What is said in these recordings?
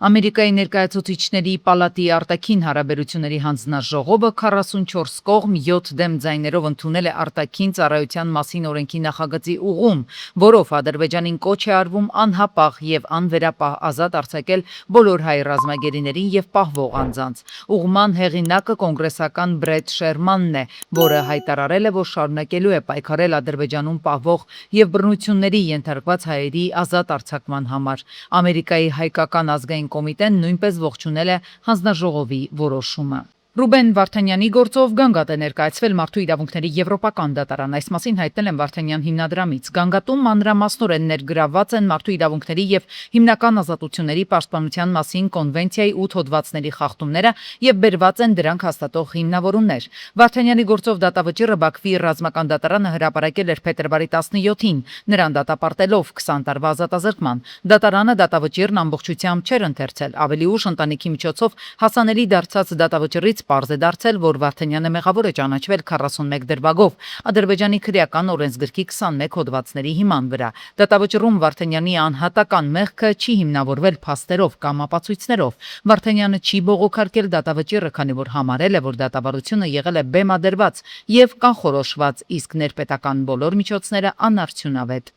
Ամերիկայի ներկայացուցիչների պալատի արտաքին հարաբերությունների հանձնաժողովը 44 կողմ 7 դեմ ձայներով ընդունել է արտաքին ծառայության մասին օրենքի նախագծի ուղղում, որով Ադրբեջանին կոչ է արվում անհապաղ եւ անվերապահ ազատ արձակել բոլոր հայ ռազմագերիներին եւ պահվող անձանց։ Ուղղման հեղինակը կոնգրեսական Բրեդ Շերմանն է, որը հայտարարել է, որ շարունակելու է պայքարել Ադրբեջանում պահվող եւ բռնությունների ենթարկված հայերի ազատ արձակման համար։ Ամերիկայի հայկական ազգային կոմիտեն նույնպես ողջունել է հանձնաժողովի որոշումը։ Ռուբեն Վարդանյանի գործով գանգատ է ներկայացվել Մարդու իրավունքների եվրոպական դատարան։ Այս մասին հայտնել են Վարդանյան հիմնադրամից։ Գանգատում մանրամասնորեն ներգրավված են մարդու իրավունքների եւ հիմնական ազատությունների պաշտպանության մասին կոնվենցիայի 8 հոդվածների խախտումները եւ բերված են դրանք հաստատող հիմնավորումներ։ Վարդանյանի գործով դատավճիռը Բաքվի ռազմական դատարանը հրապարակել էր փետրվարի 17-ին, նրան դատապարտելով 20 տարվա ազատազրկման։ Դատարանը դատավճիռն ամբողջությամբ չէր ընթերցել։ Ավելի ուշ ընտանիքի միջոցով հասանելի դարձած դատավճիռից պարզ է դարձել, որ Վարդանյանը մեղավոր է ճանաչվել 41 դրվագով Ադրբեջանի քրեական օրենսգրքի 21 հոդվածների հիման վրա։ Դատավճիռում Վարդանյանի անհատական մեղքը չի հիմնավորվել փաստերով կամ ապացույցներով։ Վարդանյանը չի բողոքարկել դատավճիռը, քանի որ համարել է, որ դատավարությունը եղել է բեմադրված եւ կանխորոշված, իսկ ներպետական բոլոր միջոցները անարդյունավետ։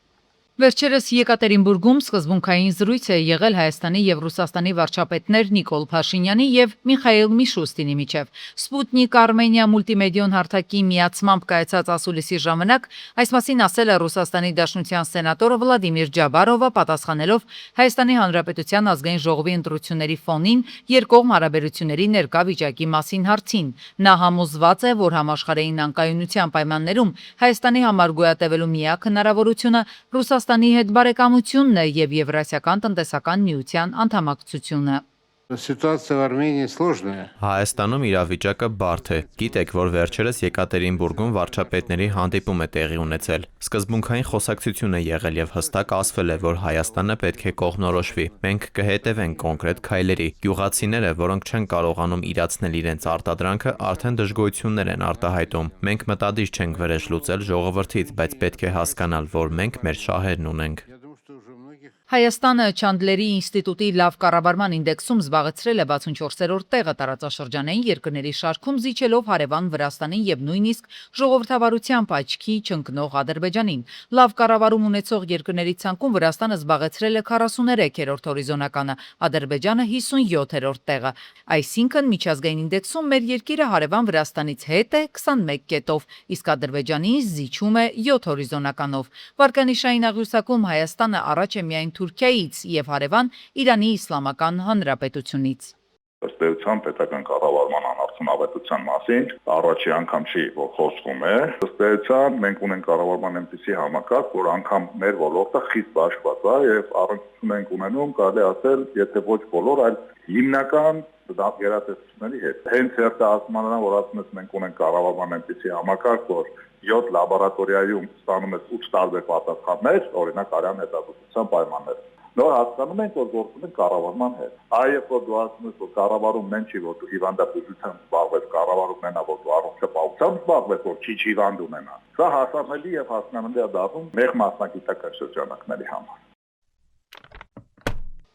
Վերջերս Եկատերինբուրգում սկզբունքային զրույց է եղել Հայաստանի եւ Ռուսաստանի վարչապետներ Նիկոլ Փաշինյանի եւ Միխայիլ Միշուստինի միջև։ Սպուտնիկ Արմենիա մուլտիմեդիոն հարթակի միացմամբ կայացած ասուլիսի ժամանակ այս մասին ասել է Ռուսաստանի Դաշնության սենատորը Վլադիմիր Ջաբարովը, պատասխանելով Հայաստանի Հանրապետության ազգային ժողովի ընտրությունների ֆոնին երկկողմ հարաբերությունների ներկա վիճակի մասին հարցին։ Նա համոզված է, որ համաշխարհային անկայունության պայմաններում Հայաստանի համար գոյատևելու միակ հնարավորությունը Ռուսաստանի հետ բարեկամությունն է եւ Եվրասիական տնտեսական միության անդամակցությունը։ Ситуация в Армении сложная. Հայաստանում իրավիճակը բարդ է։ Գիտեք, որ վերջերս Եկատերինբուրգում վարչապետների հանդիպում է տեղի ունեցել։ Սկզբունքային խոսակցություն է եղել եւ հստակ ասվել է, որ Հայաստանը պետք է կողմնորոշվի։ Մենք կհետևենք կոնկրետ քայլերի։ Գյուղացիները, որոնք չեն կարողանում իրացնել իրենց արտադրանքը, արդեն դժգոհություններ են արտահայտում։ Մենք մտադիր չենք վրեժ լուծել ժողովրդից, բայց պետք է հասկանալ, որ մենք մեր շահերն ունենք։ Հայաստանը Չանդլերի ինստիտուտի լավ կառավարման ինդեքսում զբաղեցրել է 64-րդ տեղը տարածաշրջանային երկրների շարքում, զիջելով հարևան Վրաստանին եւ նույնիսկ ժողովրդավարությամբ աչքի չընկնող Ադրբեջանին։ Լավ կառավարում ունեցող երկրների ցանկում Վրաստանը զբաղեցրել է 43-րդ հորիզոնականը, Ադրբեջանը 57-րդ տեղը։ Այսինքն միջազգային ինդեքսում մեր երկիրը հարևան Վրաստանից հետ է 21 կետով, իսկ Ադրբեջանին զիջում է 7 հորիզոնականով։ Վարկանիշային աղյուսակում Հայաստանը առաջ է միայն Թուրքիայից եւ հարևան Իրանի Իսլամական Հանրապետությունից։ Ըստ էության պետական կառավարման անարդյունավետության մասին առաջի անգամ չի, որ խոսվում է։ Ըստ էության մենք ունենք կառավարման այնպիսի համակարգ, որ անգամ մեր ոլորտը խիստ բաշխված է եւ առնչություն ենք ունենում, կարելի ասել, եթե ոչ բոլոր, այլ հիմնական գերատեսչությունների հետ։ Հենց հերթասմանան, որ ասում ես մենք ունենք կառավարման այնպիսի համակարգ, որ 7 լաբորատորիայում ստանում ես 8 տարբեր պատասխաններ, օրինակ արյան հետազոտության պայմաններ։ Նոր հասկանում ենք, որ գործում ենք կառավարման հետ։ Այբ որ դու ասում ես, որ կառավարումն են չի, որ դու հիվանդաբուժությամբ զբաղվես, կառավարումն են, որ դու առողջապահությամբ զբաղվես, որ չի հիվանդ ունենա։ Սա հասանելի եւ հասկանալի է դառնում մեր մասնագիտական շրջանակների համար։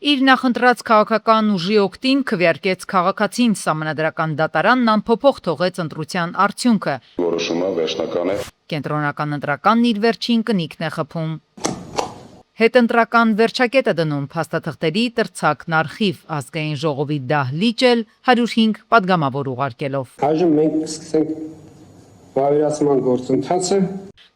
Իր նախընտրած քաղաքական ուժի օգտին քվեարկեց քաղաքացին Սահմանադրական դատարանն անփոփոխ թողեց ընտրության արդյունքը։ Որոշումը վերջնական է։ Կենտրոնական ընտրականն իր վերջին կնիքն է խփում։ Հետընտրական վերջակետը դնում փաստաթղթերի տրցակն արխիվ, ազգային ժողովի դահլիճ էլ 105 падգամավոր ուղարկելով։ Այժմ մենք սկսենք վավերացման գործընթացը։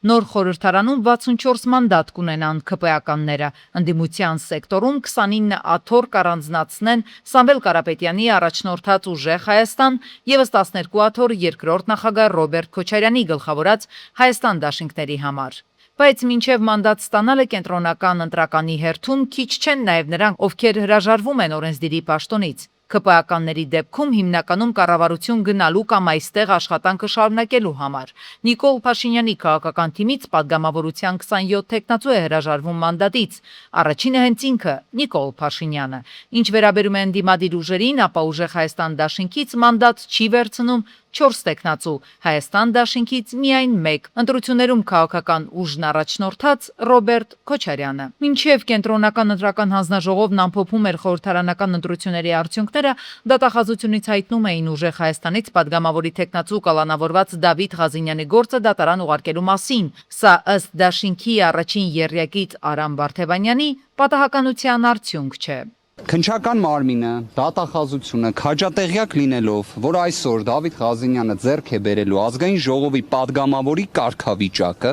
Նոր խորհրդարանում 64 մանդատ կունենան ԿՊԱ-կանները։ Ընդդիմության սեկտորում 29 աթոռ կառանձնացնեն Սամվել Կարապետյանի առաջնորդած Ուժեղ Հայաստան, ևս 12 աթոռ երկրորդ նախագահ Ռոբերտ Քոչարյանի գլխավորած Հայաստան դաշինքների համար։ Բայց մինչև մանդատ ստանալը կենտրոնական ընտրականի հերթում քիչ չեն նաև նրանք, ովքեր հրաժարվում են օրենսդիրի պաշտոնից։ ԿՊԱ-կանների դեպքում հիմնականում կառավարություն գնալու կամ այստեղ աշխատանքը շարունակելու համար։ Նիկոլ Փաշինյանի քաղաքական թիմից падգամավորության 27 տեխնացու է հրաժարվում մանդատից։ Առաջինը հենց ինքը Նիկոլ Փաշինյանը։ Ինչ վերաբերում է ընդդիմադիր ուժերին, ապա Ուժեղ Հայաստան դաշինքից մանդատ չի վերցնում 4 տեխնացու, Հայաստան դաշինքից միայն 1։ Ընտրություններում քաղաքական ուժն առաջնորդած Ռոբերտ Քոչարյանը։ Մինչև կենտրոնական ընտրական հանձնաժողովն ամփոփում էր խորհրդարանական ընտրությունների արդյունքները, դատախազությունից հայտնում էին ուժեղ Հայաստանից падգամավորի տեխնացու կալանավորված Դավիթ Ղազինյանի գործը դատարան ուղարկելու մասին։ Սա ըստ դաշինքի առաջին եռյակից Արամ Վարդևանյանի պատահականության արդյունք չէ։ Քննչական մարմինը, դատախազությունը քաջատեղյակ լինելով, որ այսօր Դավիթ Ղազինյանը ձեռք է բերելու ազգային ժողովի падգամավորի կարգավիճակը,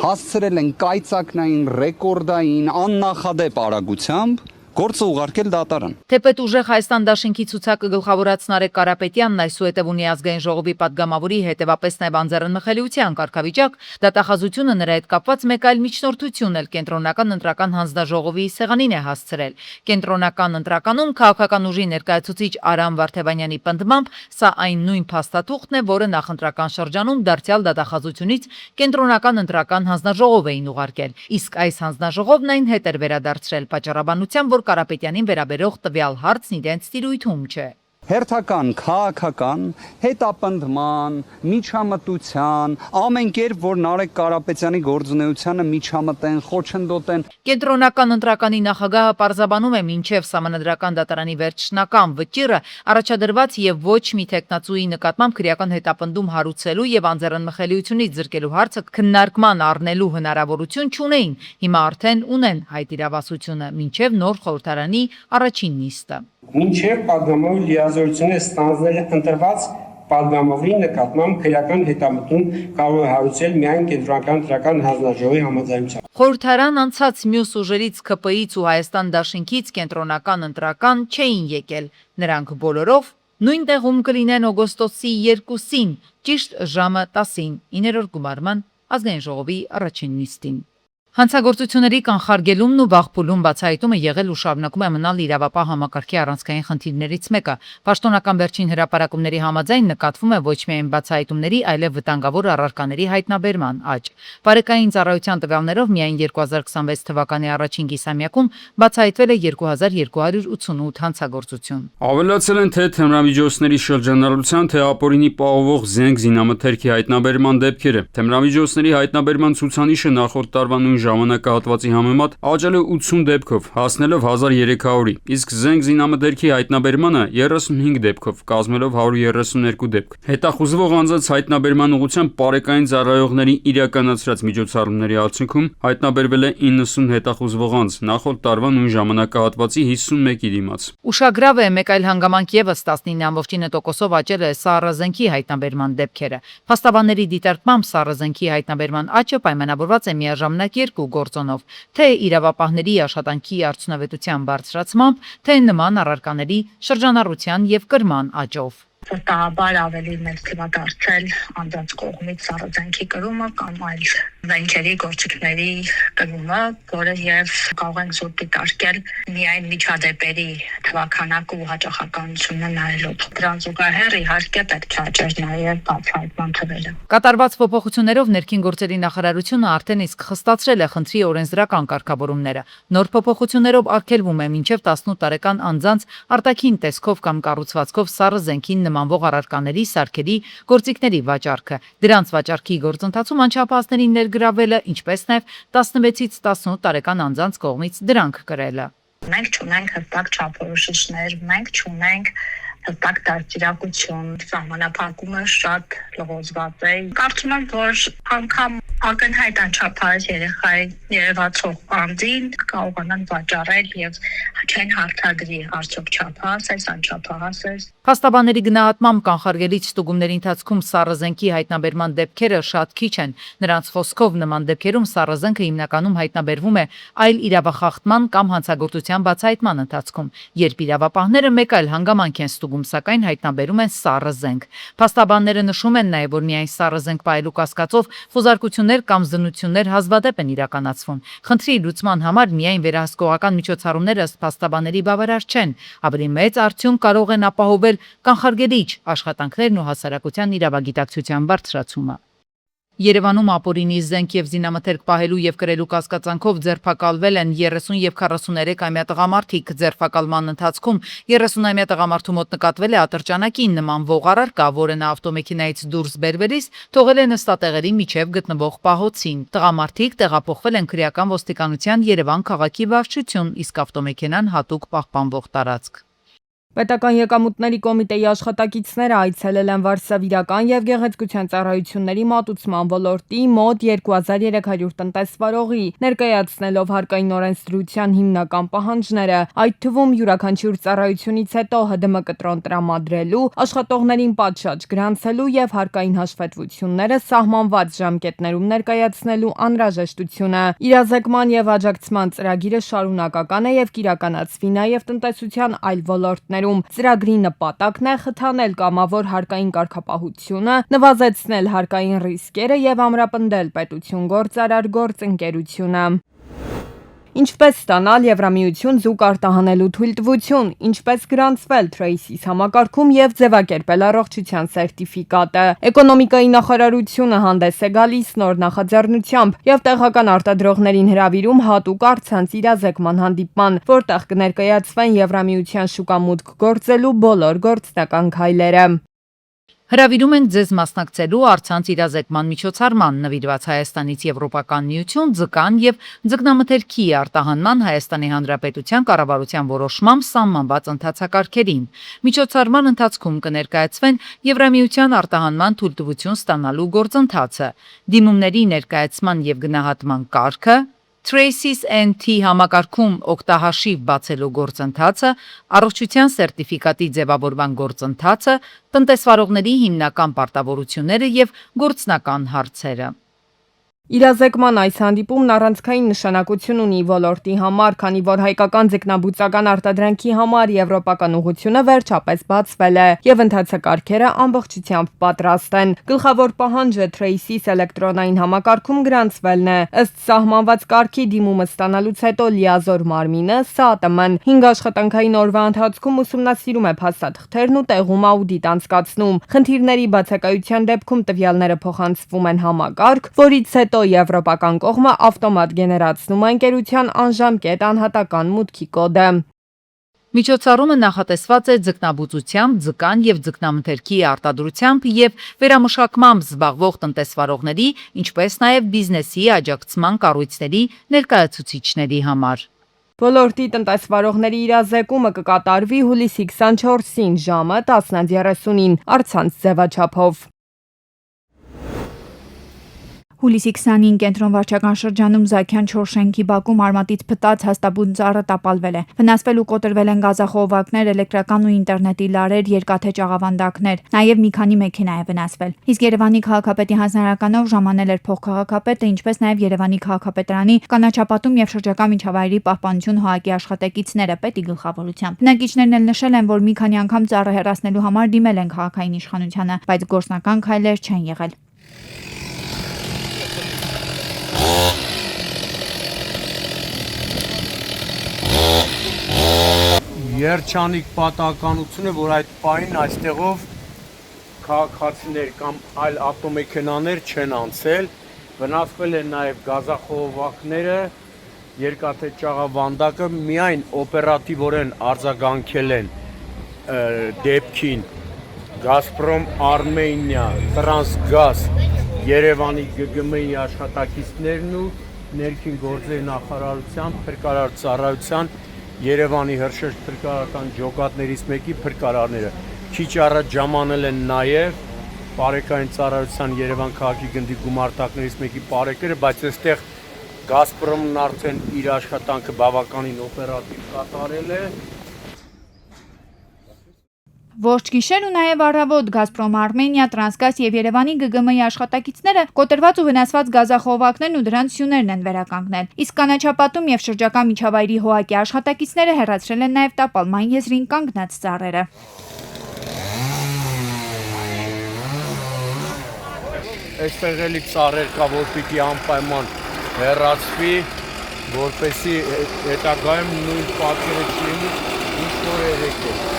հասցրել են կայծակնային, ռեկորդային, աննախադեպ արագությամբ գործը ուղարկել դատարան։ Թեպետ ուժեղ Հայաստան դաշինքի ցուցակը գլխավորած Նարեկ Կարապետյանն այսուհետև ունի ազգային ժողովի падգամավորի հետևապես նաև Անձեռն Մխելիության կարգավիճակ, դատախազությունը նրա հետ կապված մեկ այլ միջնորդություն էլ կենտրոնական ընտրական հանձնաժողովի սեղանին է հասցրել։ Կենտրոնական ընտրականում քաղաքական ուժի ներկայացուցիչ Արամ Վարդևանյանի պնդմամբ սա այն նույն փաստաթուղթն է, որը նախընտրական շրջանում դարձյալ դատախազությունից կենտրոնական ընտրական հանձնաժողով էին ուղարկել։ Իսկ այս հանձնաժողովն այն հետ էր վերադարձրել պատճառաբանությամբ, որ Կարապետյանին վերաբերող տվյալ հարցն իրենց տիրույթում չէ։ Հերթական, քաղաքական, հետապնդման, միջամտության, ամեն կերպ, որ Նարեկ Կարապետյանի գործունեությանը միջամտեն, խոչընդոտեն։ Կենտրոնական ընտրականի նախագահը պարզաբանում է մինչև սահմանադրական դատարանի վերջնական վճիռը առաջադրված եւ ոչ մի տեխնացուի նկատմամբ քրեական հետապնդում հարուցելու եւ Անձեռն Մխելիությունից զրկելու հարցը քննարկման առնելու հնարավորություն չունեին։ Հիմա արդեն ունեն այդ իրավասությունը մինչև նոր խորհրդարանի առաջին նիստը։ Մինչև падգամավորի լիազորությունը ստանձնել ընտրված падգամավորի նկատմամբ քրեական հետամտում կարող է հարուցել միայն կենտրոնական ընտրական հանձնաժողովի համաձայնությամբ։ Խորհրդարան անցած մյուս ուժերից ԿՊ-ից ու Հայաստան դաշինքից կենտրոնական ընտրական չէին եկել։ Նրանք բոլորով նույն տեղում կլինեն օգոստոսի 2-ին, ճիշտ ժամը 10-ին, 9-րդ գումարման ազգային ժողովի առաջին նիստին։ Հանցագործությունների կանխարգելումն ու վաղ-փուլում բացահայտումը եղել ու շարունակում է մնալ իրավապահ համակարգի առանցքային խնդիրներից մեկը։ Պաշտոնական վերջին հրապարակումների համաձայն նկատվում է ոչ միայն բացահայտումների, այլև վտանգավոր առարկաների հայտնաբերման աճ։ Բարեկային ծառայության տվյալներով միայն 2026 թվականի առաջին կիսամյակում բացահայտվել է 2288 հանցագործություն։ Ավելացել են թե թմրամիջոցների շրջանառության, թե ապօրինի պահովող զենք զինամթերքի հայտնաբերման դեպքերը։ Թմրամիջոցների հայտնաբերման ցուցանիշը նախորդ տարվա նույն ժամանակահատվածի համեմատ աճել է 80 դեպքով, հասնելով 1300-ի, իսկ զենք զինամթերքի հայտնաբերմանը 35 դեպքով, կազմելով 132 դեպք։ Հետախուզվող անձանց հայտնաբերման ուղղությամբ բարեկային ծառայողների իրականացրած միջոցառումների արդյունքում հայտնաբերվել է 90 հետախուզվող անձ, նախորդ տարվա նույն ժամանակահատվածի 51-ի դիմաց։ Ուշագրավ է մեկ այլ հանգամանք եւս 19.9%-ով աճել է սառը հայտնաբերման դեպքերը։ Փաստաբանների դիտարկմամբ սառը հայտնաբերման աճը պայմանավորված է միաժամանակ երկու գործոնով, թե իրավապահների աշխատանքի արդյունավետության բարձրացմամբ, թե նման առարկաների շրջանառության եւ կրման աճով։ Վստահաբար ավելի մեծ թվադարձել անձանց կողմից սառը կրումը կամ այլ զենքերի գործիքների կրումը, որը եւ կարող են զուտ դիտարկել միայն միջադեպերի թվաքանակը ու հաճախականությունը նայելով։ Դրան զուգահեռ իհարկե պետք է աճեր նաեւ բացահայտման թվերը։ Կատարված փոփոխություններով ներքին գործերի նախարարությունը արդեն իսկ խստացրել է խնդրի օրենսդրական կարգավորումները։ Նոր փոփոխություններով արգելվում է մինչև 18 տարեկան անձանց արտաքին տեսքով կամ կառուցվածքով սառը զենքին նմանվող առարկաների, սարքերի, գործիքների վաճառքը։ Դրանց վաճառքի գործընթացում անչափահասներին ներգրավելը, ինչպես նաև 16-ից 18 տարեկան անձանց կողմից դրանք կրելը։ Մենք չունենք հստակ չափորոշիչներ, մենք չունենք հստակ դաստիարակություն, սահմանափակումը շատ լղոզված է։ Կարծում եմ, որ անգամ ակնհայտ անչափահաս երեխայի երևացող անձին կարողանան վաճառել եւ չեն հարթագրի արդյոք չափահաս է, անչափահաս է։ Փաստաբանների գնահատմամբ կանխարգելիչ ստուգումների ընթացքում սառը զենքի հայտնաբերման դեպքերը շատ քիչ են։ Նրանց խոսքով նման դեպքերում սառը զենքը հիմնականում հայտնաբերվում է այլ իրավախախտման կամ հանցագործության բացահայտման ընթացքում, երբ իրավապահները մեկ այլ հանգամանք են ստուգում, սակայն հայտնաբերում են սառը զենք։ Փաստաբանները նշում են նաև, որ միայն սառը զենք պահելու կասկածով խոզարկություններ կամ զննություններ հազվադեպ են իրականացվում։ Խնդրի լուծման համար միայն վերահսկողական միջոցառումները ըստ փաստաբանների բավարար չեն, ավելի մեծ արդյունք կարող են ապահովել կանխարգելիչ աշխատանքներն ու հասարակության իրավագիտակցության բարձրացումը։ Երևանում ապօրինի զենք եւ զինամթերք պահելու եւ կրելու կասկածանքով ձերբակալվել են 30 եւ 43-ամյա տղամարդիկ։ Ձերբակալման ընթացքում 30-ամյա տղամարդու մոտ նկատվել է ատրճանակին նման ողարար կա, որը նա ավտոմեքենայից դուրս բերվելիս թողել է նստատեղերի միջև գտնվող պահոցին։ Տղամարդիկ տեղափոխվել են քրեական ոստիկանության Երևան քաղաքի վարչություն, իսկ ավտոմեքենան հատուկ պահպանվող տարածք։ Պետական եկամուտների կոմիտեի աշխատակիցները այցելել են վարսավիրական եւ գեղեցկության ծառայությունների մատուցման ոլորտի մոտ 2300 տնտեսվարողի, ներկայացնելով հարկային օրենսդրության հիմնական պահանջները, այդ թվում յուրաքանչյուր ծառայությունից հետո ՀԴՄ կտրոն տրամադրելու, աշխատողներին պատշաճ գրանցելու եւ հարկային հաշվետվությունները սահմանված ժամկետներում ներկայացնելու անհրաժեշտությունը։ Իրազեկման եւ աջակցման ծրագիրը շարունակական է եւ կիրականացվի նաեւ տնտեսության այլ ոլորտներում։ Ծրագրի նպատակն է խթանել կամավոր հարկային կարգապահությունը, նվազեցնել հարկային ռիսկերը եւ ամրապնդել պետություն գործարար գործընկերությունը։ Ինչպես ստանալ Եվրամիություն զուգ արտահանելու թույլտվություն, ինչպես գրանցվել Traces համակարգում եւ ձևակերպել առողջության սերտիֆիկատը։ Էկոնոմիկայի նախարարությունը հանդես է գալիս նոր նախաձեռնությամբ եւ տեղական արտադրողներին հրավիրում հատուկ առցանց իրազեկման հանդիպման, որտեղ կներկայացվեն Եվրամիության շուկա մուտք գործելու բոլոր գործնական քայլերը։ Հրավիրում ենք ձեզ մասնակցելու առցանց իրազեկման միջոցառման նվիրված Հայաստանից Եվրոպական միություն ձկան եւ ձկնամթերքի արտահանման Հայաստանի Հանրապետության կառավարության որոշմամբ սահմանված ընթացակարգերին։ Միջոցառման ընթացքում կներկայացվեն Եվրամիության արտահանման թույլտվություն ստանալու գործընթացը, դիմումների ներկայացման եւ գնահատման կարգը, Traces NT համակարգում օգտահաշիվ բացելու գործընթացը, առողջության սերտիֆիկատի ձևավորման գործընթացը, տնտեսվարողների հիմնական պարտավորությունները եւ գործնական հարցերը։ Իրազեկման այս հանդիպումն առանցքային նշանակություն ունի ոլորտի համար, քանի որ հայկական ձկնաբուծական արտադրանքի համար եվրոպական ուղղությունը վերջապես բացվել է եւ ընթացակարգերը ամբողջությամբ պատրաստ են։ Գլխավոր պահանջը Traces էլեկտրոնային համակարգում գրանցվելն է։ Ըստ սահմանված կարգի դիմումը ստանալուց հետո լիազոր մարմինը ՍԱՏՄ-ն 5 աշխատանքային օրվա ընթացքում ուսումնասիրում է փաստաթղթերն ու տեղում աուդիտ անցկացնում։ Խնդիրների բացակայության դեպքում տվյալները փոխանցվում են համակարգ, որից հետո Եվրոպական կողմը ավտոմատ գեներացնում է ընկերության անժամկետ անհատական մուտքի կոդը։ Միջոցառումը նախատեսված է ձկնաբուծությամբ, ձկան եւ ձկնամթերքի արտադրությամբ եւ վերամշակմամբ զբաղվող տնտեսվարողների, ինչպես նաեւ բիզնեսի աջակցման կառույցների ներկայացուցիչների համար։ Ոլորտի տնտեսվարողների իրազեկումը կկատարվի հուլիսի 24-ին ժամը 10:30-ին առցանց ձևաչափով։ Հուլիսի 20-ին կենտրոն վարչական շրջանում Զաքյան 4 շենքի բակում արմատից փտած հաստաբուն ծառը տապալվել է։ Վնասվել ու կոտրվել են գազախողովակներ, էլեկտրական ու ինտերնետի լարեր, երկաթե ճաղավանդակներ, նաև մի քանի մեքենա է վնասվել։ Իսկ Երևանի քաղաքապետի հանձնարարականով ժամանել էր փոխքաղաքապետը, ինչպես նաև Երևանի քաղաքապետարանի կանաչապատում եւ շրջակա միջավայրի պահպանություն ՀԱԿ-ի աշխատակիցները պետի գլխավորությամբ։ Բնակիչներն էլ նշել են, որ մի քանի անգամ ծառը հեռացնելու համար դիմել են քաղաքային իշխանությանը, բայց գործնական քայլեր չեն եղել։ Երջանիկ պատահականություն է, որ այդ պահին այստեղով քաղաքացիներ կամ այլ ավտոմեքենաներ չեն անցել, վնասվել են նաև գազախողովակները, երկաթե ճաղավանդակը, միայն օպերատիվորեն արձագանքել են դեպքին Գազպրոմ Արմենիա, Տրանսգազ, Երևանի ԳԳՄ-ի աշխատակիցներն ու ներքին գործերի նախարարության փրկարար ծառայության Երևանի հրշեջ փրկարարական ջոկատներից մեկի փրկարարները քիչ առաջ ժամանել են նաև բարեկային ծառայության Երևան քաղաքի գնդի գումարտակներից մեկի բարեկերը, բայց այստեղ Գազպրոմն արդեն իր աշխատանքը բավականին օպերատիվ կատարել է։ Ողջ գիշեր ու նաև առավոտ Գազպրոմ Արմենիա, Տրանսգազ եւ Երևանի ԳԳՄ-ի աշխատակիցները կոտրված ու վնասված գազախողովակներն ու դրանց սյուներն են վերականգնել։ Իսկ կանաչապատում եւ շրջակա միջավայրի ՀԱԿ-ի աշխատակիցները հեռացրել են նաև տապալման եզրին կանգնած ծառերը։ Այստեղ էլի ծառեր կա, որ պիտի անպայման հեռացվի, որպեսզի հետագայում նույն պատկերը չլինի, ինչ որ երեք է։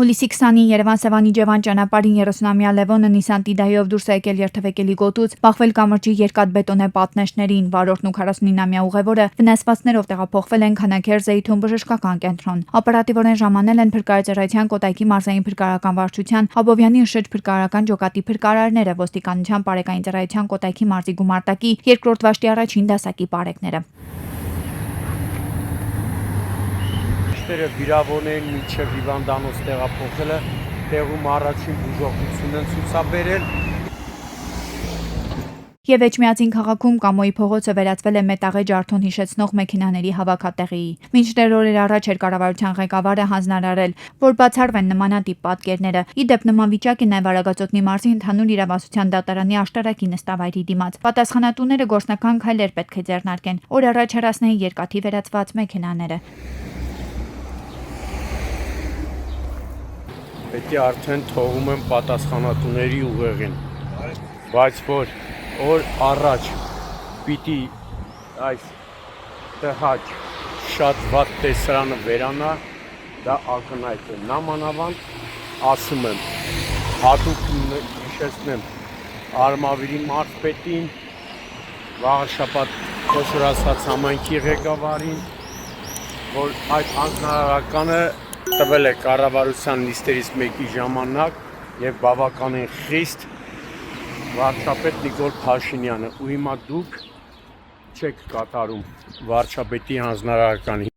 Հուլիսի 20-ին Երևան-Սևանի-Ջևան ճանապարհին 30-ամյա Լևոնը Նիսան Տիդայով դուրս է եկել երթևեկելի գոտուց, բախվել կամրջի երկաթբետոնե պատնեշներին, վարորդն ու 49-ամյա ուղևորը վնասվածքներով տեղափոխվել են Քանաքեր Զեյթուն բժշկական կենտրոն։ Օպերատիվորեն ժամանել են Փրկարարության Կոտայքի մարզային փրկարարական վարչության, Աբովյանի շրջփրկարարական ջոկատի փրկարարները, ոստիկանության Պարեկային ծառայության Կոտայքի մարզի գումարտակի 2-րդ վաշտի առաջին դասակի պարեկները։ Վիրավորներին միջև հիվանդանոց տեղափոխելը տեղում առաջին բուժօգնություն են ցուցաբերել։ Եվ Էջմիածին քաղաքում Կամոյի փողոցը վերածվել է մետաղե ջարդոն հիշեցնող մեքենաների հավաքատեղի։ Մինչդեռ օրեր առաջ էր կառավարության ղեկավարը հանձնարարել, որ բացառվեն նմանատիպ պատկերները։ Ի դեպ նման վիճակ է նաև Արագածոտնի մարզի ընդհանուր իրավասության դատարանի աշտարակի նստավայրի դիմաց։ Պատասխանատուները գործնական քայլեր պետք է ձեռնարկեն։ Օր առաջ հեռացնեին երկաթի վերածված մեքենաները։ Պետք է արդեն թողում են պատասխանատուների ուղեղին, բայց որ օր առաջ պիտի այս տհաճ շատ վատ տեսարանը վերանա, դա ակնհայտ է։ Նամանավանդ ասում եմ, հատուկ հիշեցնեմ Արմավիրի մարզպետին, վաղաշաբաթ խոշոր ասած համայնքի ղեկավարին, որ այդ հանձնարարականը տվել է կառավարության նիստերից մեկի ժամանակ եւ բավականին խիստ վարչապետ Նիկոլ Փաշինյանը, ու հիմա դուք չեք կատարում վարչապետի հանձնարարականը։